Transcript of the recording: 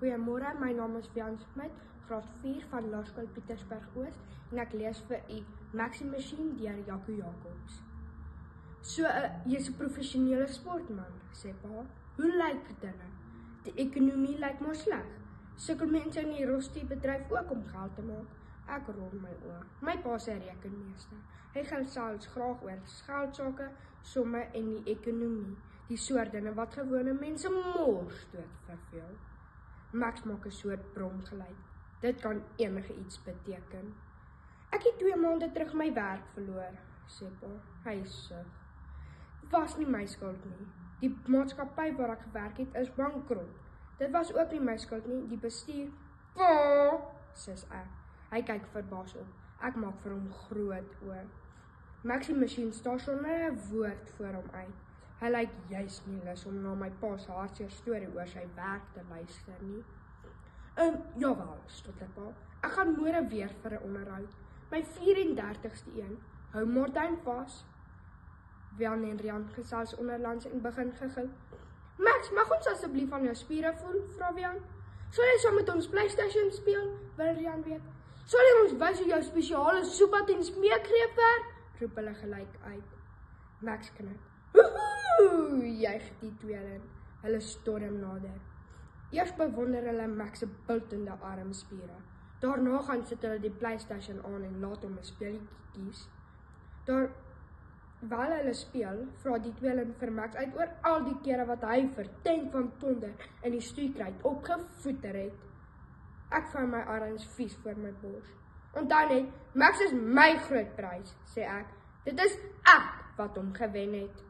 Goeiemôre, my naam is Wian Smit, graad 4 van Laerskool Pietersburg Oos en ek lees vir u Maxi Machine deur Jaco Jacobs. So, jy's 'n professionele sportman, sê pa. Hoe lyk dinge? Die ekonomie lyk maar sleg. Sukkel mense in die rostiebedryf ook om geld te maak? Ek rol my oë. My pa se rekenmeester. Hy gaan selfs graag oor geldsaake, somme en die ekonomie. Die soort dinge wat gewone mense mors dood verveel. Max maak 'n soort bromgeluid. Dit kan enige iets beteken. Ek het 2 maande terug my werk verloor, sê pa. Hy sug. Was nie my skuld nie. Die maatskappy waar ek gewerk het is bankrot. Dit was ook nie my skuld nie, die bestuur. Pa, sê ek. Hy kyk verbaas op. Ek maak vir hom groot oë. Maxi Machine staan sonder 'n woord voor hom uit. Hy lyk juis nie lus om na my pa se hartseer storie oor sy werk te luister nie. Jawel, stotter pa. Ek gaan môre weer vir 'n onderhoud. My 34ste een. Hou Martyn vas. Wian en Rian gesels onderlands en begin gegil. Max, mag ons asseblief aan jou spiere voel, vra Wian. Sal jy saam met ons PlayStation speel, wil Rian weet. Sal jy ons wys hoe jou spesiale soepat en smeekgreep werk? Roep hulle gelyk uit. Max knik. Woehoe, juig die tweeling. Hulle storm nader. Eers bewonder hulle Max se bultende armspiere. Daarna gaan sit hulle die PlayStation aan en laat hom 'n speletjie kies. Terwyl hulle speel, vra die tweeling vir Max uit oor al die kere wat hy vir tent van tonder in die stoeikruit opgevoeter het. Ek vou my arms vies voor my bors. Onthou net, Max is my groot prys, sê ek. Dit is ek wat hom gewen het.